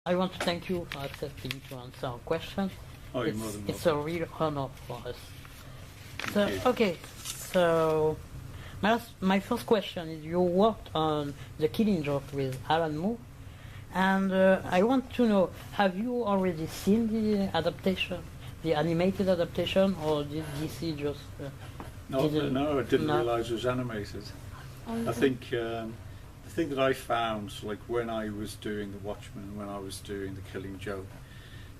I want to thank you for accepting to answer our question. Oh, you're more than It's a welcome. real honor for us. So, Thank you. okay, so my first question is you worked on The Killing Joke with Alan Moore, and I want to know, have you already seen the adaptation, the animated adaptation, or did DC just No, no, I didn't no. realise it was animated. I think the thing that I found, like when I was doing The Watchmen and when I was doing The Killing Joke,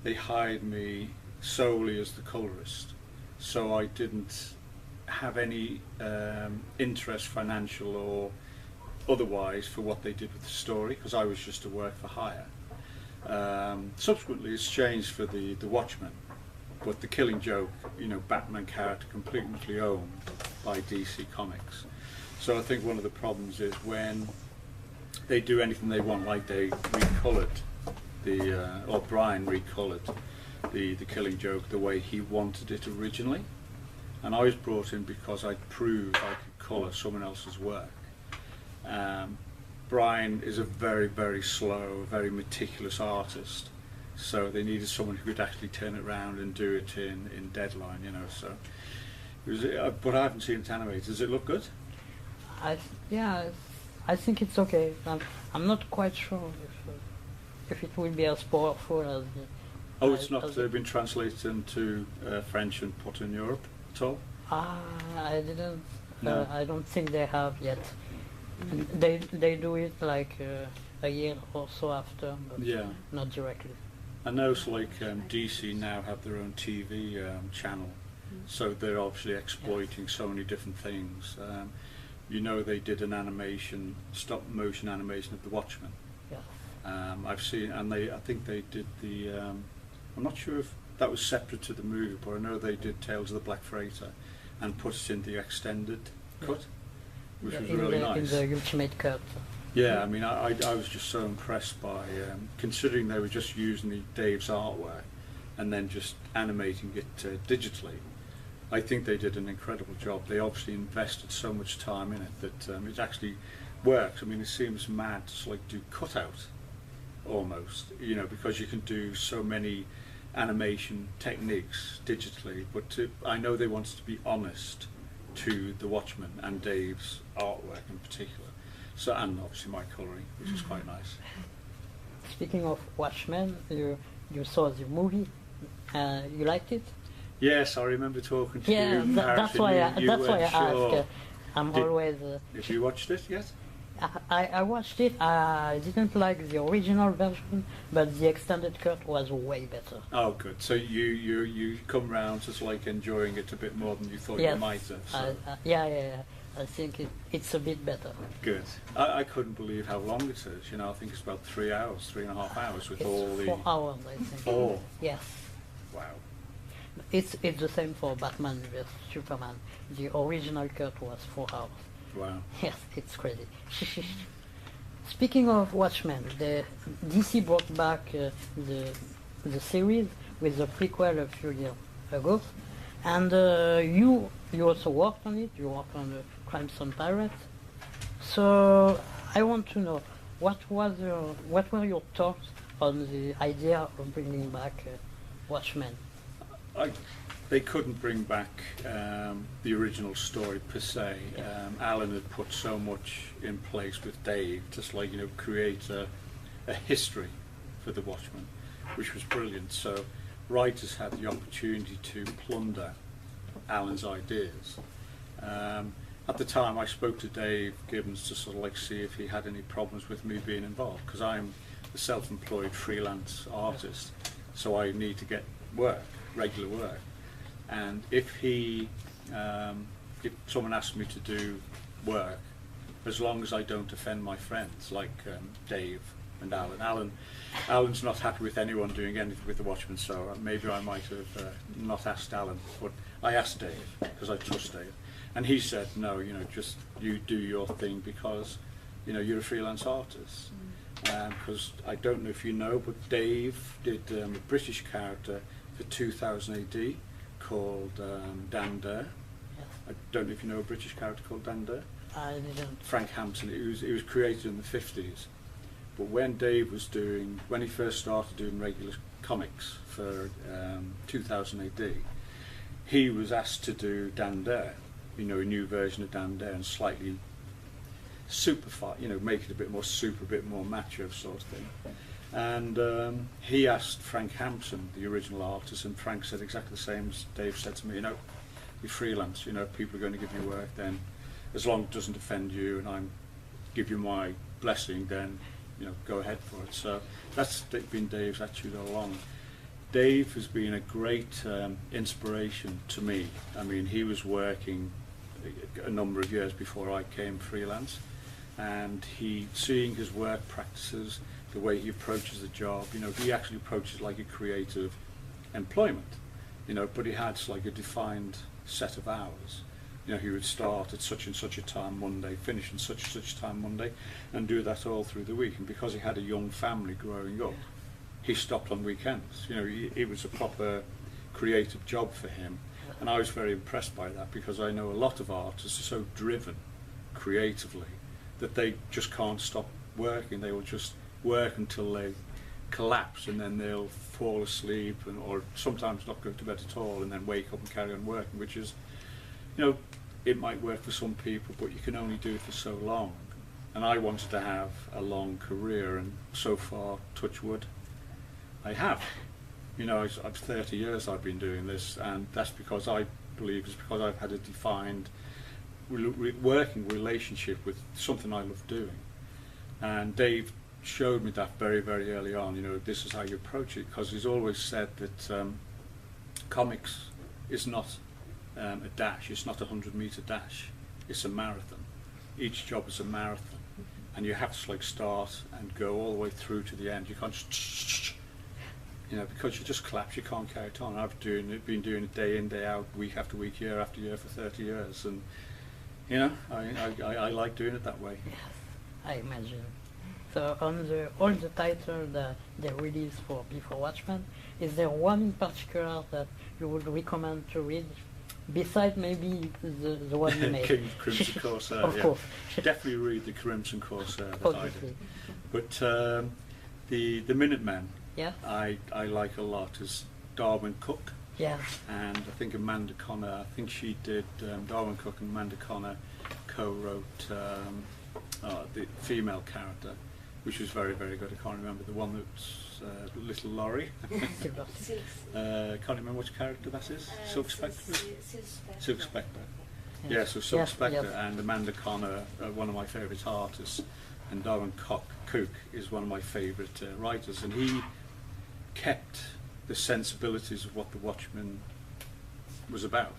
they hired me solely as the colourist, so I didn't have any interest, financial or otherwise, for what they did with the story, because I was just a work for hire. Subsequently, it's changed for the Watchmen, but The Killing Joke, you know, Batman character completely owned by DC Comics. So I think one of the problems is when they do anything they want, like they recoloured or Brian recoloured the Killing Joke the way he wanted it originally, and I was brought in because I'd proved I could colour someone else's work. Brian is a very slow, very meticulous artist, so they needed someone who could actually turn it around and do it in deadline, you know. So it was, but I haven't seen it animated. Does it look good? Yeah, I think it's okay. I'm not quite sure if it will be as powerful as. Oh, it's not been translated into French and put in Europe at all? I didn't. No. I don't think they have yet. They do it like a year or so after, but Yeah. not directly. I know it's like DC now have their own TV channel, so they're obviously exploiting so many different things. You know, they did an animation, stop motion animation of The Watchmen. Yeah. I've seen, and I think they did the. I'm not sure if that was separate to the movie, but I know they did Tales of the Black Freighter, and put it in the extended cut, which was really nice. In the Ultimate Cut. Yeah, I mean, I was just so impressed by, considering they were just using Dave's artwork and then just animating it digitally. I think they did an incredible job. They obviously invested so much time in it that it actually works. I mean, it seems mad to like do cutout almost, you know, because you can do so many animation techniques digitally. But I know they wanted to be honest to the Watchmen and Dave's artwork in particular. So, and obviously my colouring, which is quite nice. Speaking of Watchmen, you saw the movie. You liked it? Yes, I remember talking to Yeah, you. that's why I asked. I'm always. Have you watched it yet? I watched it. I didn't like the original version, but the extended cut was way better. Oh, good. So you come round to like enjoying it a bit more than you thought you might have. So. Yeah. I think it's a bit better. Good. I couldn't believe how long it is. You know, I think it's about 3 hours, 3.5 hours with It's all the. 4 hours, I think. 4. Yes. Wow. It's the same for Batman vs Superman. The original cut was 4 hours. Wow. Yes, it's crazy. Speaking of Watchmen, the DC brought back the series with the prequel a few years ago, and you also worked on it. You worked on the Crimson Pirates. So I want to know what were your thoughts on the idea of bringing back Watchmen? They couldn't bring back the original story per se. Alan had put so much in place with Dave, just like, you know, create a history for the Watchmen, which was brilliant. So writers had the opportunity to plunder Alan's ideas. At the time, I spoke to Dave Gibbons to sort of like see if he had any problems with me being involved, because I'm a self-employed freelance artist, so I need to get work, regular work. And if someone asked me to do work, as long as I don't offend my friends like Dave and Alan's not happy with anyone doing anything with the Watchmen, so maybe I might have not asked Alan, but I asked Dave because I trust Dave, and he said no, you know, just you do your thing because, you know, you're a freelance artist. Because I don't know if you know, but Dave did a British character for 2000 AD called Dander. Yes. I don't know if you know a British character called Dander. I didn't. Frank Hampton. It was created in the 50s, But when he first started doing regular comics for 2000 AD, he was asked to do Dan Dare, a new version of Dan Dare, and slightly superfy, make it a bit more super, a bit more macho sort of thing. And he asked Frank Hampson, the original artist, and Frank said exactly the same as Dave said to me, you're freelance, people are going to give you work, then as long as it doesn't offend you and I give you my blessing, then go ahead for it. So that's been Dave's attitude all along. Dave has been a great inspiration to me. I mean, he was working a number of years before I came freelance, and seeing his work practices, the way he approaches the job, he actually approaches like a creative employment, but he had like a defined set of hours. He would start at such and such a time Monday, finish at such and such time Monday, and do that all through the week. And because he had a young family growing up, he stopped on weekends. It was a proper creative job for him. And I was very impressed by that, because I know a lot of artists are so driven creatively that they just can't stop working. They will just work until they collapse, and then they'll fall asleep, or sometimes not go to bed at all, and then wake up and carry on working, which is, it might work for some people, but you can only do it for so long. And I wanted to have a long career, and so far, touch wood, I have. I've 30 years I've been doing this, and that's because I believe it's because I've had a defined working relationship with something I love doing. And Dave showed me that very, very early on. This is how you approach it, because he's always said that comics is not a dash. It's not a 100-meter dash. It's a marathon. Each job is a marathon, and you have to start and go all the way through to the end. You can't just, because you just collapse. You can't carry it on. I've been doing it day in, day out, week after week, year after year for 30 years, and I like doing it that way. Yes, I imagine. So on all the titles that they released for Before Watchmen, is there one in particular that you would recommend to read, besides maybe the one you made? Crimson Corsair. Of course. Definitely read the Crimson Corsair that I did. But the Minutemen, I like a lot, is Darwin Cook. Yeah. And I think Amanda Connor, I think she did, Darwin Cook and Amanda Connor co-wrote the female character, which was very, very good. I can't remember the one that's Little Laurie. Can't remember which character that is. Silk Spectre? Silk Spectre. Yeah, so Silk Spectre and Amanda Connor are one of my favourite artists, and Darwin Cook is one of my favourite writers, and he kept the sensibilities of what the Watchmen was about,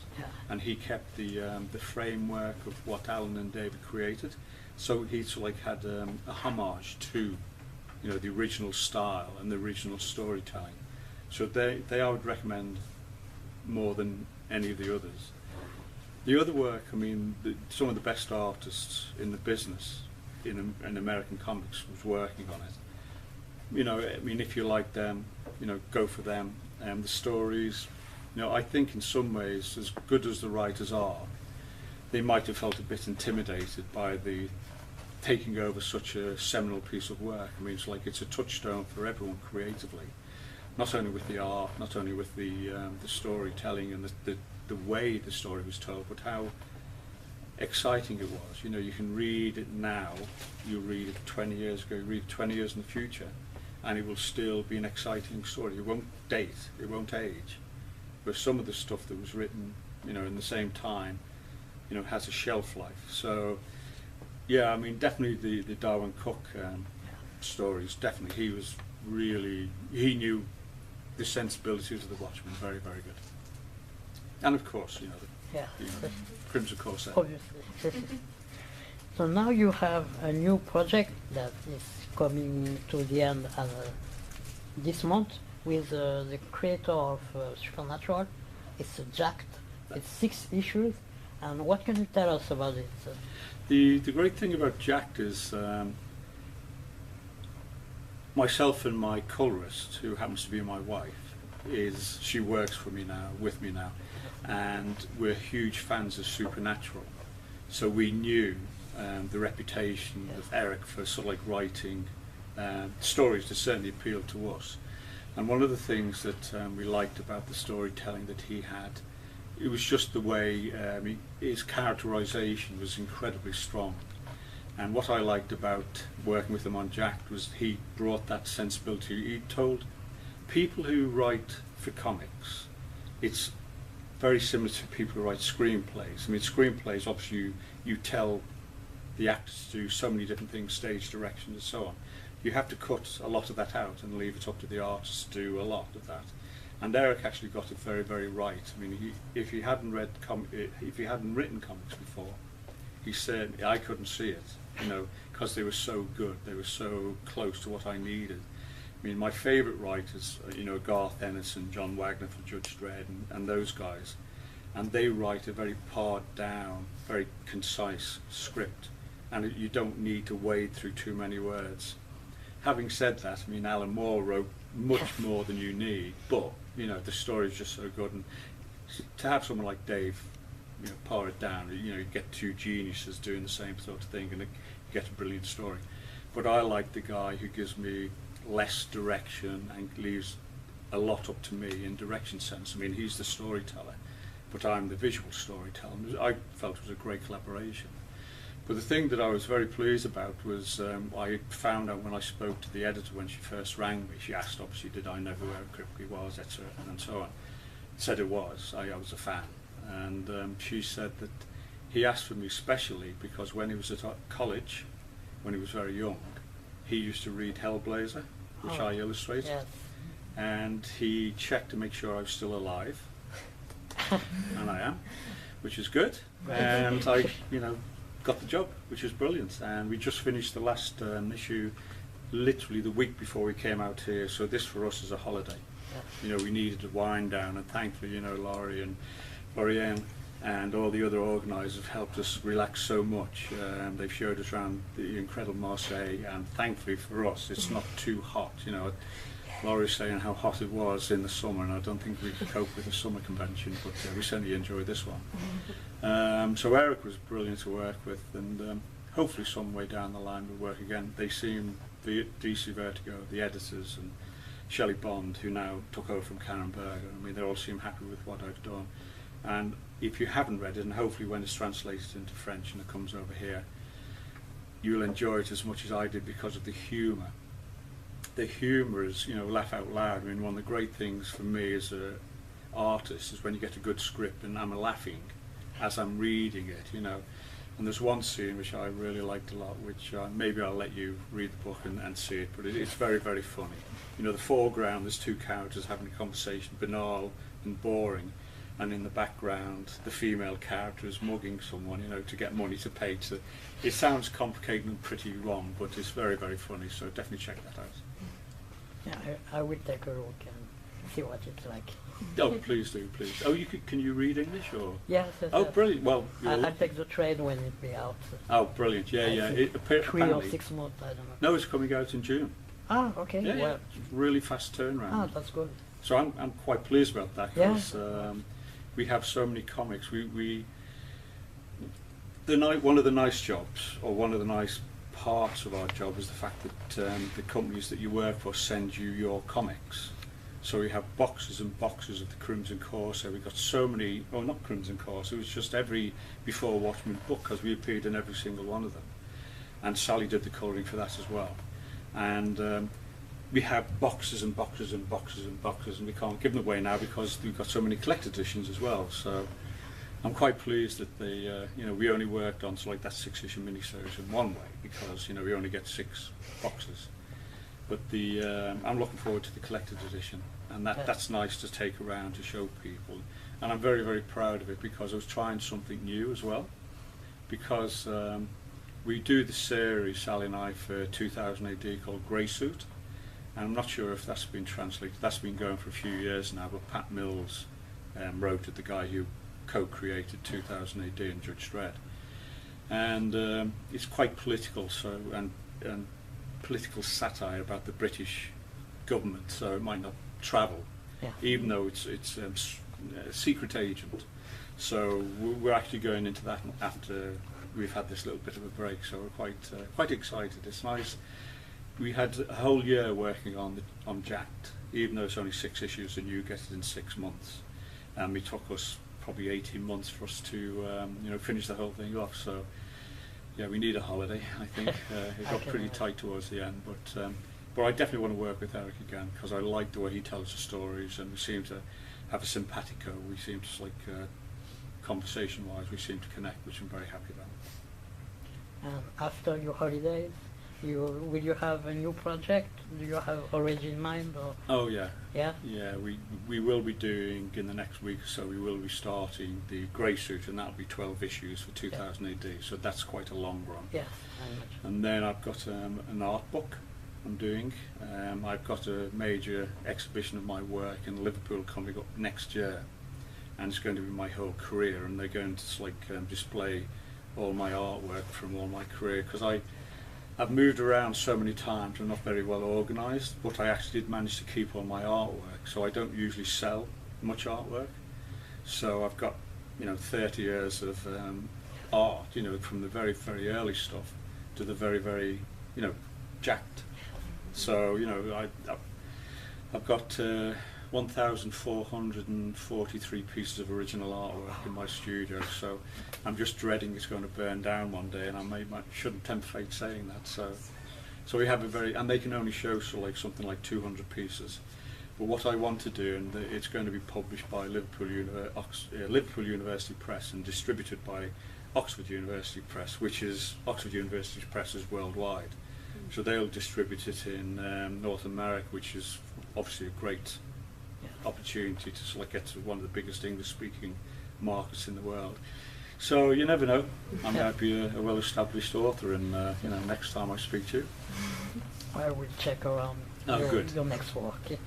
and he kept the framework of what Alan and David created. So he had a homage to, the original style and the original storytelling. So they I would recommend more than any of the others. The other work, some of the best artists in the business in American comics was working on it. If you like them, go for them. The stories, I think in some ways, as good as the writers are, they might have felt a bit intimidated by the taking over such a seminal piece of work. It's a touchstone for everyone creatively, not only with the art, not only with the storytelling and the way the story was told, but how exciting it was. You can read it now, you read it 20 years ago, you read it 20 years in the future, and it will still be an exciting story. It won't date, it won't age. But some of the stuff that was written, in the same time, has a shelf life. So, yeah, definitely the Darwin Cook stories, definitely. He knew the sensibilities of the Watchmen very, very good. And of course, the Crimson Corsair. Obviously. So now you have a new project that is coming to the end this month with the creator of Supernatural. It's Jacked. It's 6 issues. And what can you tell us about it? The great thing about Jacked is myself and my colorist, who happens to be my wife, she works for me now, with me now, and we're huge fans of Supernatural. So we knew the reputation of Eric for writing stories that certainly appealed to us. And one of the things that we liked about the storytelling that he had, it was just the way his characterization was incredibly strong. And what I liked about working with him on Jack was he brought that sensibility. He told people who write for comics, it's very similar to people who write screenplays. I mean, screenplays, obviously you tell the actors to do so many different things, stage direction and so on. You have to cut a lot of that out and leave it up to the artists to do a lot of that. And Eric actually got it very, very right. I mean, if he hadn't written comics before, he said I couldn't see it, you know, because they were so good. They were so close to what I needed. I mean, my favourite writers, you know, Garth Ennis and John Wagner for Judge Dredd and those guys, and they write a very pared down, very concise script, and you don't need to wade through too many words. Having said that, I mean, Alan Moore wrote much more than you need, but, you know, the story is just so good, and to have someone like Dave, you know, pare it down, you know, you get two geniuses doing the same sort of thing, and you get a brilliant story. But I like the guy who gives me less direction and leaves a lot up to me in direction sense. I mean, he's the storyteller, but I'm the visual storyteller. I felt it was a great collaboration. But the thing that I was very pleased about was I found out when I spoke to the editor when she first rang me, she asked obviously did I know who Eric Kripke was, etc. and so on. Said it was, I was a fan. And she said that he asked for me specially because when he was at college, when he was very young, he used to read Hellblazer, which I illustrated, yes. and he checked to make sure I was still alive, and I am, which is good, and I, you know, got the job, which is brilliant, and we just finished the last issue literally the week before we came out here, so this for us is a holiday. Yeah. You know, we needed a wind down, and thankfully, you know, Laurie and Lorianne and all the other organisers have helped us relax so much. They've showed us around the incredible Marseille, and thankfully for us, it's not too hot. You know, Laurie's saying how hot it was in the summer, and I don't think we could cope with a summer convention, but we certainly enjoyed this one. So Eric was brilliant to work with, and hopefully some way down the line we'll work again. They seem, the DC Vertigo, the editors, and Shelley Bond, who now took over from Karen Berger, I mean, they all seem happy with what I've done. And if you haven't read it, and hopefully when it's translated into French and it comes over here, you'll enjoy it as much as I did because of the humour. The humour is, you know, laugh out loud. I mean, one of the great things for me as an artist is when you get a good script and I'm laughing as I'm reading it, you know. And there's one scene which I really liked a lot, which maybe I'll let you read the book and see it, but it's very, very funny. You know, the foreground, there's two characters having a conversation, banal and boring. And in the background, the female character is mugging someone, you know, to get money to pay to. It sounds complicated and pretty wrong, but it's very, very funny. So definitely check that out. Yeah, I will take a look and see what it's like. Oh, please do, please. Oh, can you read English or? Yes. Oh, brilliant. Well, I'll take the train when it be out. Oh, brilliant. Yeah, yeah. It 3 or 6 months, I don't know. No, it's coming out in June. Ah, okay. Yeah, well, yeah. Really fast turnaround. Ah, that's good. So I'm quite pleased about that because we have so many comics. One of the nice jobs, or one of the nice parts of our job, is the fact that the companies that you work for send you your comics. So we have boxes and boxes of the Crimson Corsair. We've got so many, oh, not Crimson Corsair, it was just every Before Watchmen book, because we appeared in every single one of them. And Sally did the colouring for that as well. And we have boxes and boxes and boxes and boxes, and we can't give them away now because we've got so many collected editions as well. So I'm quite pleased that they, you know, we only worked on like that 6-issue miniseries in one way because, you know, we only get 6 boxes. But I'm looking forward to the collected edition, and that's nice to take around to show people. And I'm very, very proud of it because I was trying something new as well. Because we do the series, Sally and I, for 2000 AD called Grey Suit. And I'm not sure if that's been translated. That's been going for a few years now, but Pat Mills wrote it, the guy who co-created 2000 AD and Judge Dredd. And it's quite political, so and political satire about the British government, so it might not travel, even though it's a secret agent. So we're actually going into that after we've had this little bit of a break, so we're quite excited. It's nice. we had a whole year working on Jacked, even though it's only 6 issues and you get it in 6 months. And it took us probably 18 months for us to finish the whole thing off. So yeah, we need a holiday, I think. It got pretty tight towards the end, but I definitely want to work with Eric again because I like the way he tells the stories, and we seem to have a simpatico. We seem to, conversation-wise, we seem to connect, which I'm very happy about. After your holidays, will you have a new project? Do you have already in mind? Or? Oh yeah. Yeah? Yeah, we will be doing, in the next week or so, we will be starting the Grey Suit, and that'll be 12 issues for 2000 AD, so that's quite a long run. Yes, and then I've got an art book I'm doing. I've got a major exhibition of my work in Liverpool coming up next year, and it's going to be my whole career, and they're going to display all my artwork from all my career, because I've moved around so many times and not very well organised, but I actually did manage to keep all my artwork, so I don't usually sell much artwork. So I've got 30 years of art, from the very, very early stuff to the very, very Jacked. So I've got 1,443 pieces of original artwork in my studio, so I'm just dreading it's going to burn down one day, and I shouldn't tempt fate saying that. So we have and they can only show something like 200 pieces. But what I want to do, and it's going to be published by Liverpool University Press and distributed by Oxford University Press, which is Oxford University Press is worldwide. So they'll distribute it in North America, which is obviously a great opportunity to get to one of the biggest English-speaking markets in the world. So you never know. I might be a well-established author, and next time I speak to you. I will check around your next work.